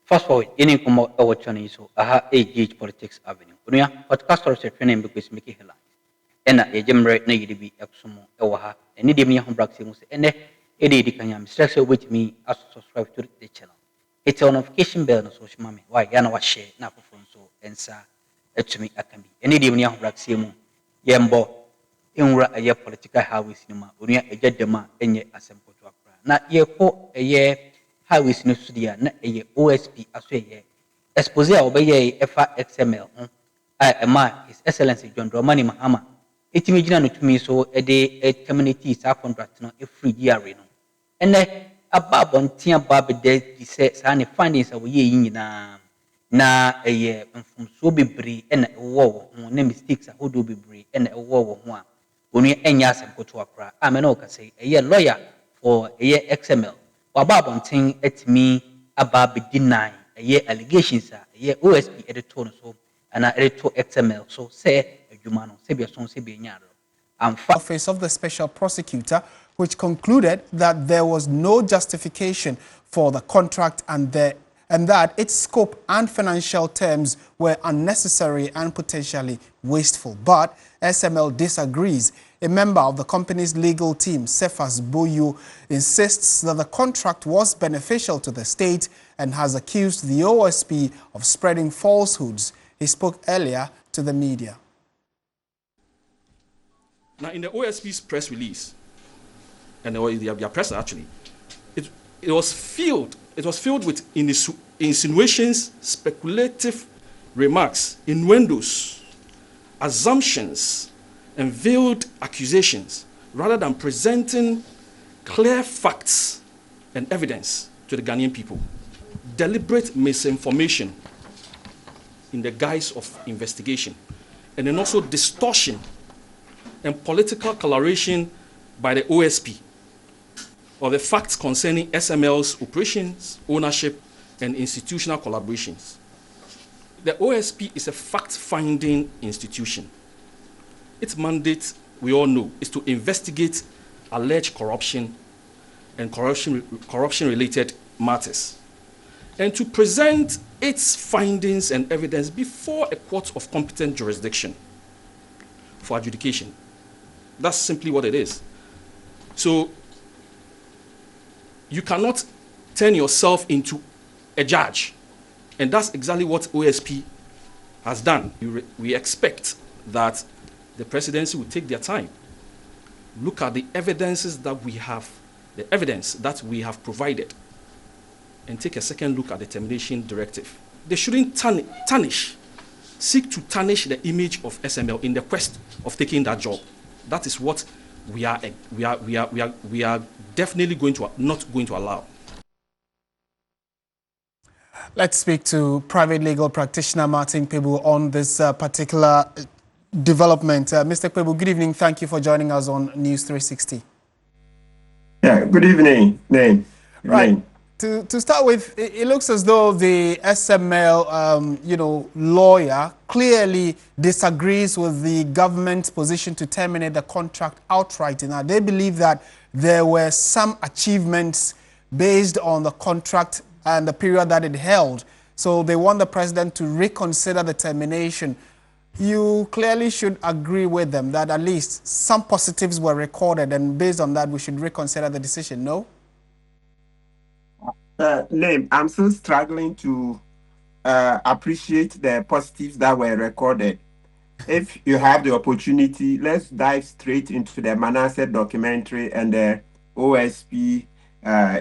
Fast forward, any come out our channel so aha age politics avenue. Unia podcast or training because make headlines. Ena e jemre na yidi bi eksomo e wa ha. Eni dem ya ho brak se mu se ene e de kanya Mr. Say with me as subscribe to the channel. Hit the notification bell no so shima me. Why ya na wa share na afofo so ensa etumi akambi. Eni dem ya ho brak se mu yembo enwura eye political highways ni ma. Unia e jedema enye asem koto akra. Na ye ko eye highways no studia na eye OSP aso eye expose a obeye efa XML ma His Excellency John Dramani Mahama etimi gina no tumi so e de terminate sa contract no e free GRA no ene ababontia babede di se sa ne findings a we ye nyina na eye mfumso bebre ena ewo wo ho na mistakes a hodo bebre ena ewo wo ho a onu enya asem koto akra amena o ka say eye lawyer for eye XML wababontin etimi ababe deny eye allegations a eye OSP editor no so and editor XML so say adwuma no se be so se be nya Office of the Special Prosecutor, which concluded that there was no justification for the contract and that its scope and financial terms were unnecessary and potentially wasteful. But SML disagrees. A member of the company's legal team, Cephas Boyu, insists that the contract was beneficial to the state and has accused the OSP of spreading falsehoods. He spoke earlier to the media. Now, in the OSP's press release, and their press actually, it was filled with insinuations, speculative remarks, innuendos, assumptions, and veiled accusations, rather than presenting clear facts and evidence to the Ghanaian people. Deliberate misinformation in the guise of investigation, and then also distortion and political coloration by the OSP of the facts concerning SML's operations, ownership, and institutional collaborations. The OSP is a fact-finding institution. Its mandate, we all know, is to investigate alleged corruption and corruption-related matters, and to present its findings and evidence before a court of competent jurisdiction for adjudication. That's simply what it is. So you cannot turn yourself into a judge. And that's exactly what OSP has done. We expect that the presidency will take their time, look at the evidences that we have, the evidence that we have provided, and take a second look at the termination directive. They shouldn't seek to tarnish the image of SML in the quest of taking that job. That is what we are definitely not going to allow. Let's speak to private legal practitioner Martin Pebu on this particular development. Mr. Pebu, good evening. Thank you for joining us on News 360. Yeah, good evening, Name. Right. To start with, it looks as though the SML, lawyer clearly disagrees with the government's position to terminate the contract outright. Now, they believe that there were some achievements based on the contract and the period that it held. So they want the president to reconsider the termination. You clearly should agree with them that at least some positives were recorded, and based on that, we should reconsider the decision, no? Name, I'm still struggling to appreciate the positives that were recorded. If you have the opportunity, let's dive straight into the Manasseh documentary and the OSP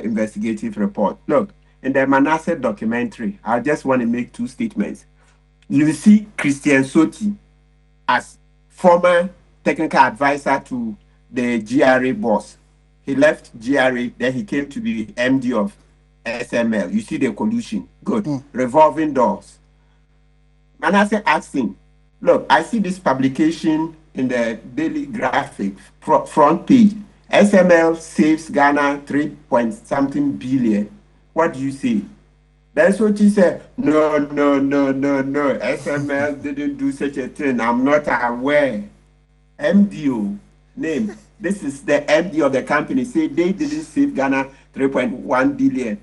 investigative report. Look, in the Manasseh documentary, I just want to make two statements. You see Christian Soti as former technical advisor to the GRA boss. He left GRA, then he came to be MD of SML. You see the collusion. Good. Revolving doors. Manasseh asked him, look, I see this publication in the Daily Graphic front page. SML saves Ghana 3-point-something billion. What do you say? That's what he said. No. SML didn't do such a thing. I'm not aware. MDO, name. This is the MD of the company. Say they didn't save Ghana 3.1 billion,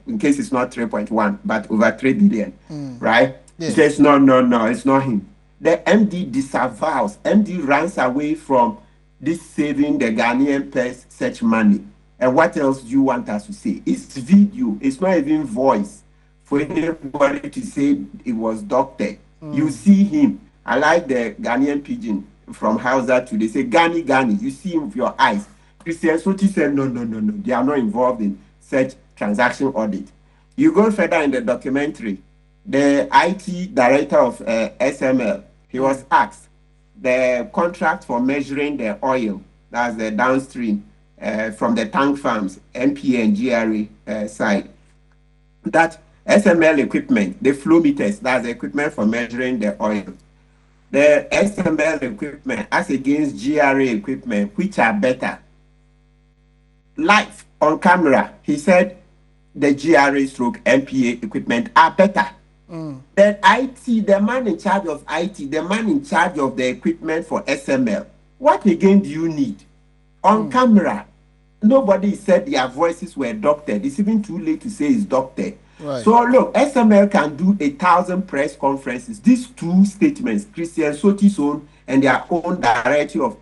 in case it's not 3.1, but over 3 billion, right? Yes. He says, no, it's not him. The MD disavows. MD runs away from this saving the Ghanaian purse such money. And what else do you want us to say? It's video. It's not even voice for anybody to say it was doctor. You see him. I like the Ghanaian pidgin from Hausa to they say Ghani Ghani. You see him with your eyes. Christian Soti said no. They are not involved in such transaction audit. You go further in the documentary. The IT director of SML, he was asked the contract for measuring the oil, that's the downstream from the tank farms, NPA and GRA side, that SML equipment, the flow meters, that's the equipment for measuring the oil. The SML equipment as against GRA equipment, which are better. Live on camera, he said the GRA stroke NPA equipment are better. Then IT, the man in charge of IT, the man in charge of the equipment for SML, what again do you need? On camera, nobody said their voices were doctored. It's even too late to say it's doctored. Right. So look, SML can do 1,000 press conferences. These two statements, Christian Soti's own and their own director of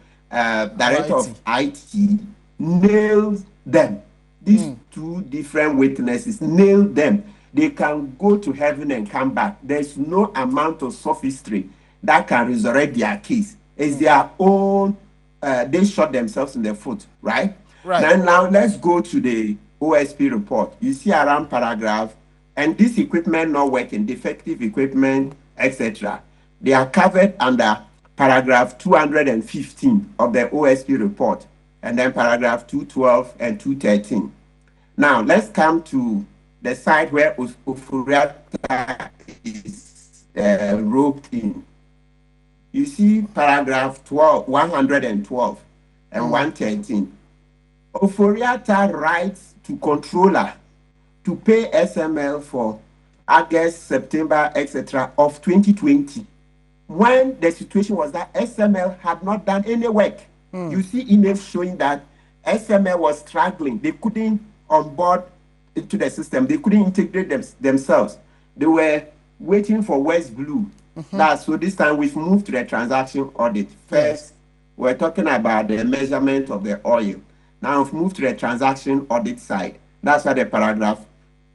IT, nails them. These two different witnesses nail them. They can go to heaven and come back. There's no amount of sophistry that can resurrect their case. It's their own, they shot themselves in the foot, right? Then now let's go to the OSP report. You see around paragraph, and this equipment not working, defective equipment, etc. They are covered under paragraph 215 of the OSP report, and then paragraph 212 and 213. Now let's come to the side where Oforiatta is roped in. You see paragraph 112 and 113. Oforiatta writes to controller to pay SML for August, September, etc. of 2020, when the situation was that SML had not done any work. You see emails showing that SML was struggling. They couldn't onboard into the system. They couldn't integrate themselves. They were waiting for West Blue. So this time we've moved to the transaction audit. First, we're talking about the measurement of the oil. Now we've moved to the transaction audit side. That's what the paragraph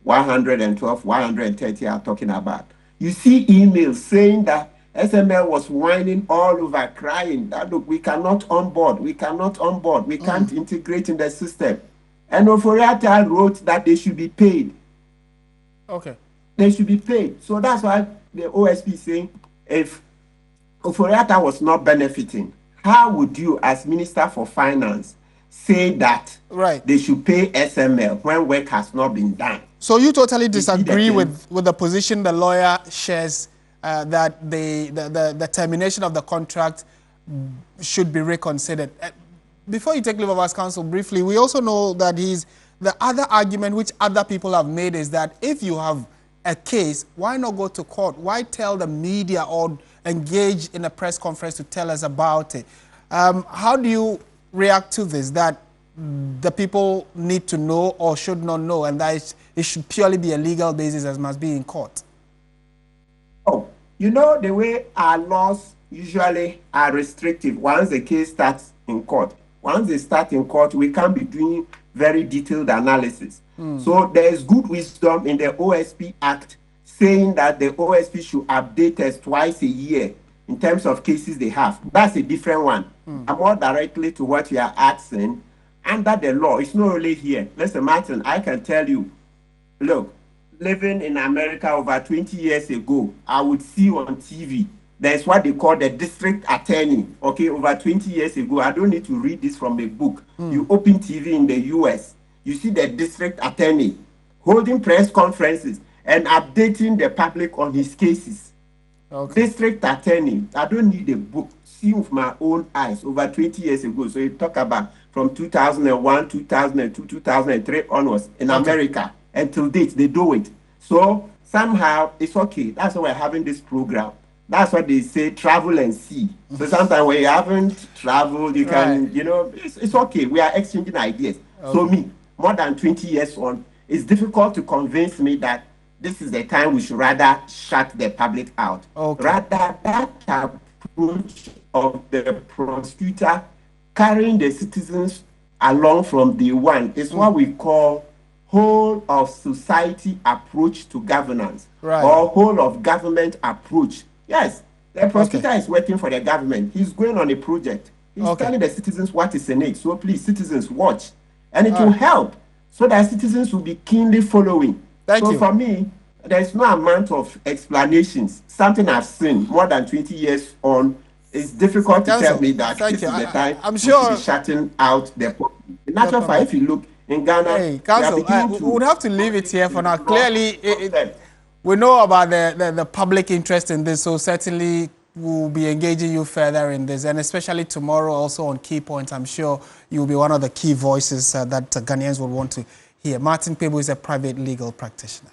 112, 130 are talking about. You see emails saying that SML was whining all over, crying that look, we cannot onboard, we can't integrate in the system. And Oforiatta wrote that they should be paid. Okay. They should be paid. So that's why the OSP is saying if Oforiatta was not benefiting, how would you, as Minister for Finance, say that they should pay SML when work has not been done? So you totally disagree with the position the lawyer shares that the termination of the contract should be reconsidered. Before you take leave of us, counsel, briefly, we also know that the other argument which other people have made is that if you have a case, why not go to court? Why tell the media or engage in a press conference to tell us about it? How do you react to this, that the people need to know or should not know, and that it should purely be a legal basis as must be in court? Oh, you know, the way our laws usually are restrictive once the case starts in court. Once they start in court, we can't be doing very detailed analysis. So there is good wisdom in the OSP Act saying that the OSP should update us twice a year in terms of cases they have. That's a different one. And more directly to what you are asking, under the law, it's not only here. Listen, Martin, I can tell you, look, living in America over 20 years ago, I would see on TV, there's what they call the district attorney, okay, over 20 years ago. I don't need to read this from a book. You open TV in the US, you see the district attorney holding press conferences and updating the public on his cases. District attorney, I don't need a book. See with my own eyes over 20 years ago. So you talk about from 2001, 2002, 2003 onwards in America. Until date, they do it. So somehow it's okay. That's why we're having this program. That's what they say, travel and see. So sometimes when you haven't traveled, you can, you know, it's okay. We are exchanging ideas. So me, more than 20 years on, it's difficult to convince me that this is the time we should rather shut the public out. Okay. Rather, that approach of the prosecutor carrying the citizens along from day one is what we call whole of society approach to governance, right, or whole of government approach. Yes, the prosecutor is working for the government. He's going on a project. He's telling the citizens what is in it. So please, citizens, watch. And it will help so that citizens will be keenly following. Thank you. So for me, there is no amount of explanations. Something I've seen more than 20 years on. It's difficult to tell me that this is the time I'm sure we should be shutting out the public. In natural fact, if you look in Ghana, hey, Council, we would have to leave it here for now. Clearly, we know about the public interest in this, so certainly we'll be engaging you further in this, and especially tomorrow also on key points. I'm sure you'll be one of the key voices that Ghanaians will want to hear. Martin Pebu is a private legal practitioner.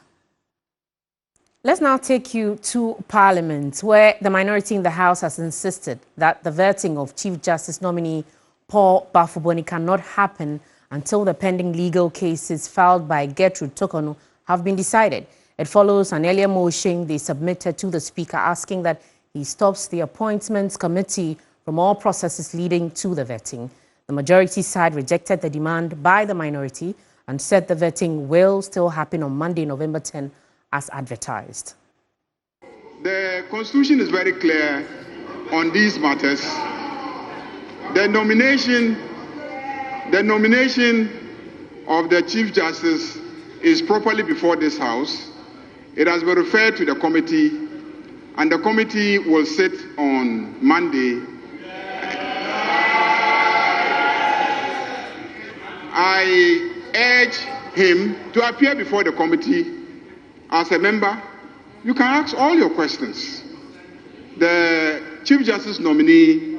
Let's now take you to Parliament, where the minority in the House has insisted that the vetting of Chief Justice nominee Paul Bafuboni cannot happen until the pending legal cases filed by Gertrude Tokonu have been decided. It follows an earlier motion they submitted to the Speaker asking that he stops the Appointments Committee from all processes leading to the vetting. The majority side rejected the demand by the minority and said the vetting will still happen on Monday, November 10, as advertised. The Constitution is very clear on these matters. The nomination of the Chief Justice is properly before this House. It has been referred to the committee, and the committee will sit on Monday. I urge him to appear before the committee as a member. You can ask all your questions. The Chief Justice nominee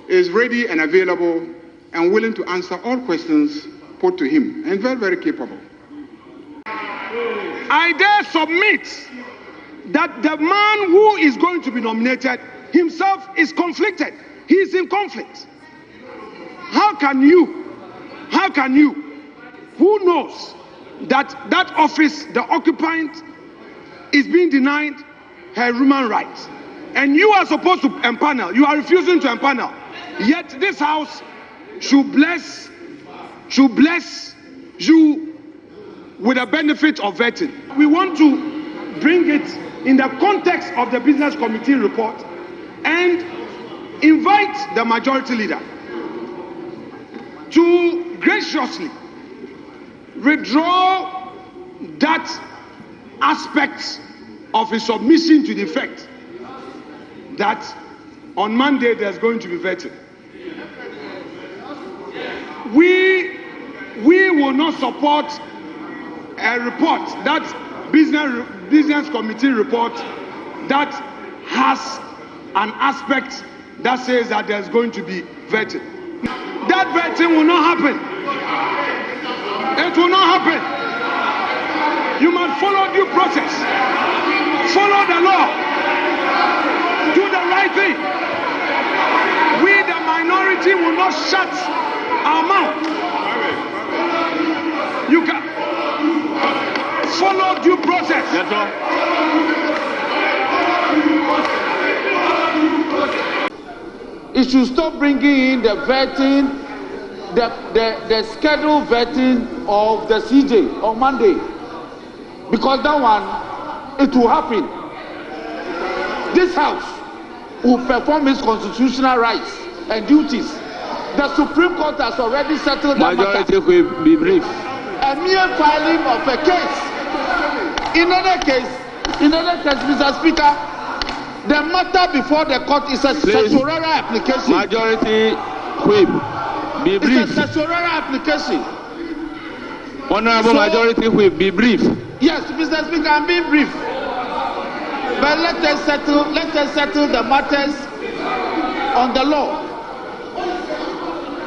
is ready and available and willing to answer all questions put to him, and very, very capable. I dare submit that the man who is going to be nominated himself is conflicted. He is in conflict. How can you, who knows that that office, the occupant, is being denied her human rights, and you are supposed to empanel, you are refusing to empanel, yet this House should bless you with the benefit of vetting. We want to bring it in the context of the Business Committee report and invite the majority leader to graciously withdraw that aspect of his submission to the fact that on Monday there's going to be vetting. We will not support a report, that business committee report, that has an aspect that says that there's going to be vetting. That vetting will not happen. It will not happen. You must follow due process. Follow the law. Do the right thing. We, the minority, will not shut our mouth. You can follow due process. That's all. It should stop bringing in the vetting, the scheduled vetting of the CJ on Monday, because that one, it will happen. This House will perform its constitutional rights and duties. The Supreme Court has already settled that matter. Majority will be brief. A mere filing of a case. In another case, Mr. Speaker, the matter before the court is a certiorari application. Majority whip, be brief. It's a certiorari application. Honorable Majority Whip, be brief. Yes, Mr. Speaker, I'm being brief. But let us settle the matters on the law.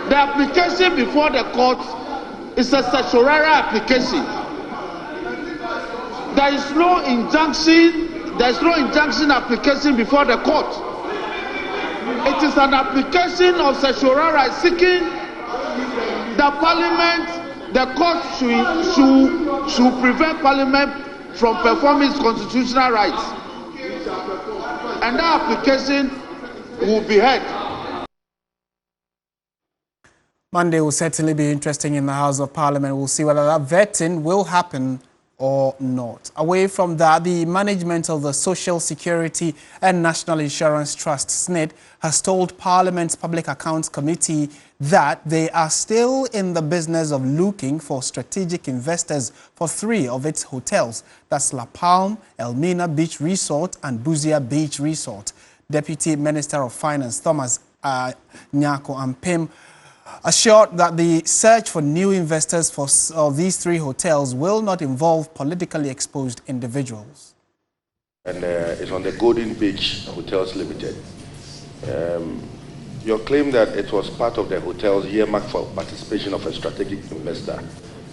The application before the court is a certiorari application. There is no injunction application before the court. It is an application of certiorari seeking the Parliament the court should prevent Parliament from performing its constitutional rights. And that application will be heard. Monday will certainly be interesting in the House of Parliament. We'll see whether that vetting will happen or not. Away from that, the management of the Social Security and National Insurance Trust, SSNIT, has told Parliament's Public Accounts Committee that they are still in the business of looking for strategic investors for 3 of its hotels. That's La Palm, Elmina Beach Resort and Buzia Beach Resort. Deputy Minister of Finance Thomas Nyako Ampim assured that the search for new investors for these 3 hotels will not involve politically exposed individuals. And it's on the Golden Beach Hotels Limited. Your claim that it was part of the hotels earmarked for participation of a strategic investor.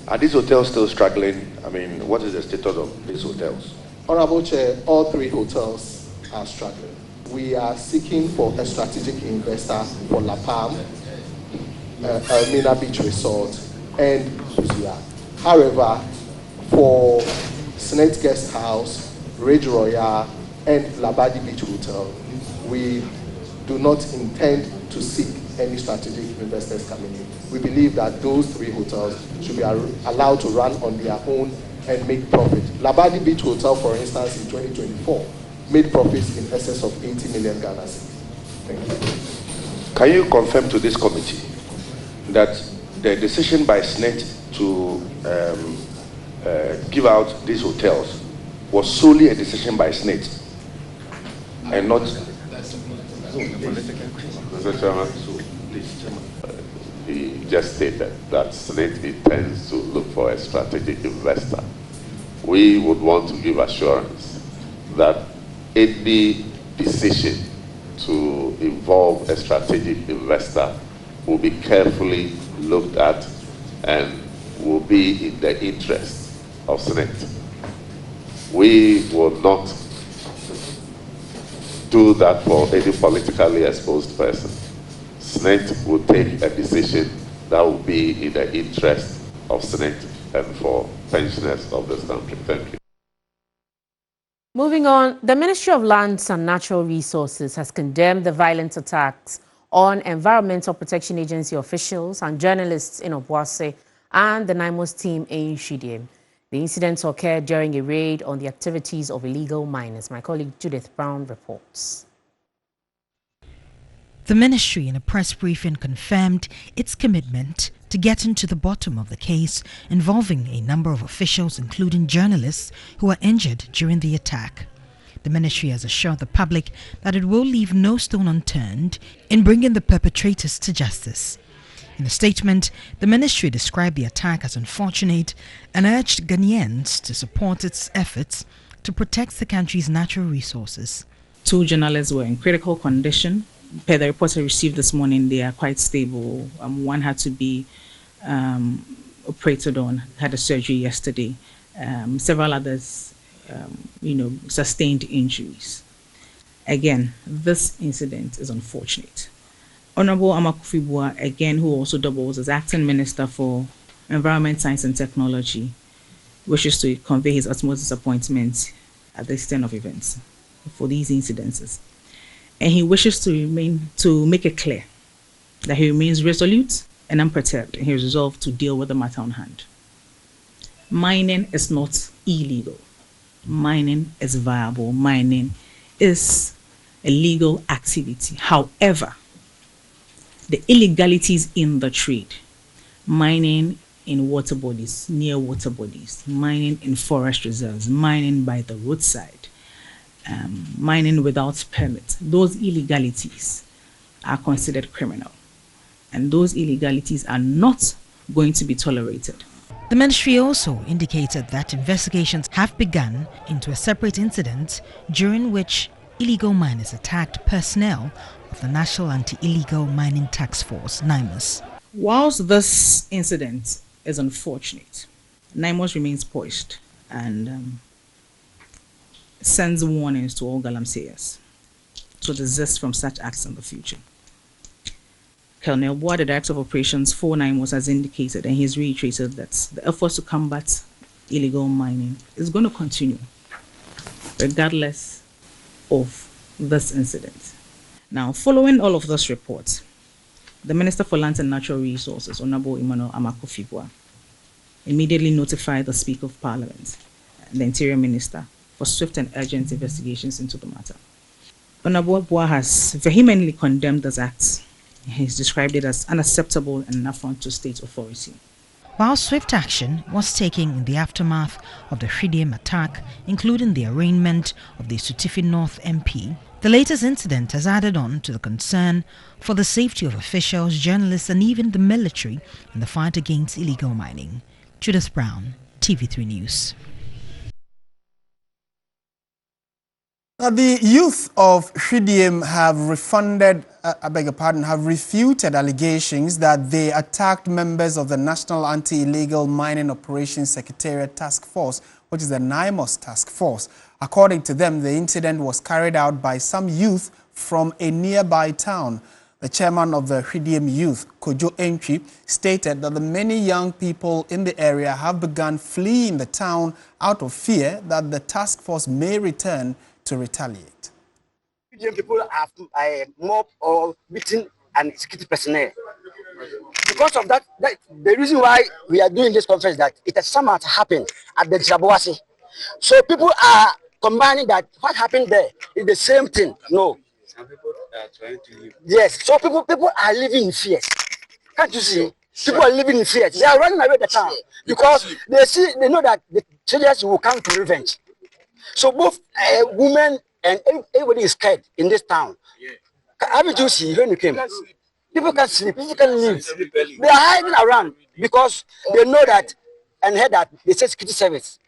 Are these hotels still struggling? I mean, what is the status of these hotels? Honorable Chair, all 3 hotels are struggling. We are seeking for a strategic investor for La Palm, Elmina Beach Resort, and Buzia. However, for SSNIT Guest House, Ridge Royale, and Labadi Beach Hotel, we do not intend to seek any strategic investors coming in. We believe that those 3 hotels should be allowed to run on their own and make profit. Labadi Beach Hotel, for instance, in 2024, made profits in excess of 80 million Ghana cedis. Thank you. Can you confirm to this committee that the decision by SSNIT to give out these hotels was solely a decision by SSNIT and not... Mr. Chairman, he just stated that SSNIT intends to look for a strategic investor. We would want to give assurance that any decision to involve a strategic investor will be carefully looked at and will be in the interest of SSNIT. We will not do that for any politically exposed person. SSNIT will take a decision that will be in the interest of SSNIT and for pensioners of this country. Thank you. Moving on, the Ministry of Lands and Natural Resources has condemned the violent attacks on Environmental Protection Agency officials and journalists in Obuasi and the NIMOS team in Hwidiem. The incidents occurred during a raid on the activities of illegal miners. My colleague Judith Brown reports. The ministry in a press briefing confirmed its commitment to getting to the bottom of the case involving a number of officials, including journalists, who were injured during the attack. The ministry has assured the public that it will leave no stone unturned in bringing the perpetrators to justice. In a statement, the ministry described the attack as unfortunate and urged Ghanaians to support its efforts to protect the country's natural resources. 2 journalists were in critical condition. Per the reports I received this morning, they are quite stable. One had to be operated on, had a surgery yesterday. Several others, sustained injuries. Again, this incident is unfortunate. Honorable Akuffo, again, who also doubles as Acting Minister for Environment, Science and Technology, wishes to convey his utmost disappointment at this turn of events for these incidences. And he wishes to make it clear that he remains resolute and unperturbed in his resolve to deal with the matter on hand. Mining is not illegal. Mining is viable. Mining is a legal activity. However, the illegalities in the trade, mining in water bodies, near water bodies, mining in forest reserves, mining by the roadside, mining without permit, those illegalities are considered criminal. And those illegalities are not going to be tolerated. The ministry also indicated that investigations have begun into a separate incident during which illegal miners attacked personnel of the National Anti-Illegal Mining Task Force, NIMOS. Whilst this incident is unfortunate, NIMOS remains poised and sends warnings to all galamseyers to desist from such acts in the future. Colonel Boa, the Director of Operations 49 was has indicated, and he's reiterated that the efforts to combat illegal mining is going to continue regardless of this incident. Now, following all of this report, the Minister for Lands and Natural Resources, Honorable Emmanuel Akuffo, immediately notified the Speaker of Parliament and the Interior Minister for swift and urgent investigations into the matter. Honorable Boa has vehemently condemned this act. He's described it as unacceptable and an affront to state authority. While swift action was taken in the aftermath of the Hwidiem attack, including the arraignment of the Sutifi North MP, the latest incident has added on to the concern for the safety of officials, journalists and even the military in the fight against illegal mining. Judith Brown, TV3 News. Now, the youth of Hwidiem have refuted allegations that they attacked members of the National Anti-Illegal Mining Operations Secretariat Task Force, which is the NIMOS Task Force. According to them, the incident was carried out by some youth from a nearby town. The chairman of the Hwidiem Youth, Kojo Ǎnĝrily, stated that the many young people in the area have begun fleeing the town out of fear that the task force may return to retaliate. Hwidiem people have mobbed or beaten and security personnel. Because of that, the reason why we are doing this conference is that it has somehow happened at the Jabawasi. So people are combining that what happened there is the same thing. No. Some people are trying to leave. Yes. So people are living in fear. Can't you see? People are living in fear. They are running away the town because they know that the soldiers will come to revenge. So both women and everybody is scared in this town. Haven't you seen when you came? People can sleep, people can live. They are hiding around because they know that and heard that they say security service.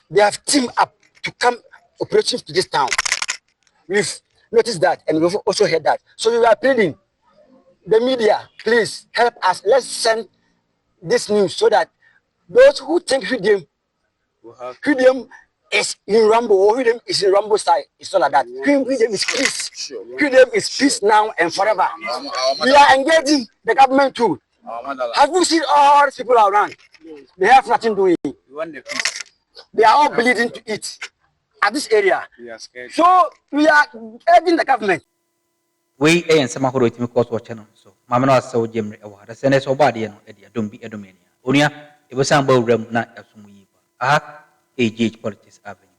They have teamed up to come operations to this town. We've noticed that and we've also heard that. So we are pleading, the media, please help us. Let's send this news so that those who think Hwidiem is in Rambo or Hwidiem is in Rambo side, it's not like that. Hwidiem is peace. Hwidiem is peace now and forever. We are engaging the government too. Have you seen all these people around? They have nothing doing. They are all bleeding to eat at this area. So we are urging the government. We and some who wrote me cause or channel. So Mamma so Jim the Senate or body and don't be a dominion. Unia, it was some bow rem not as we. AGH Politics Avenue.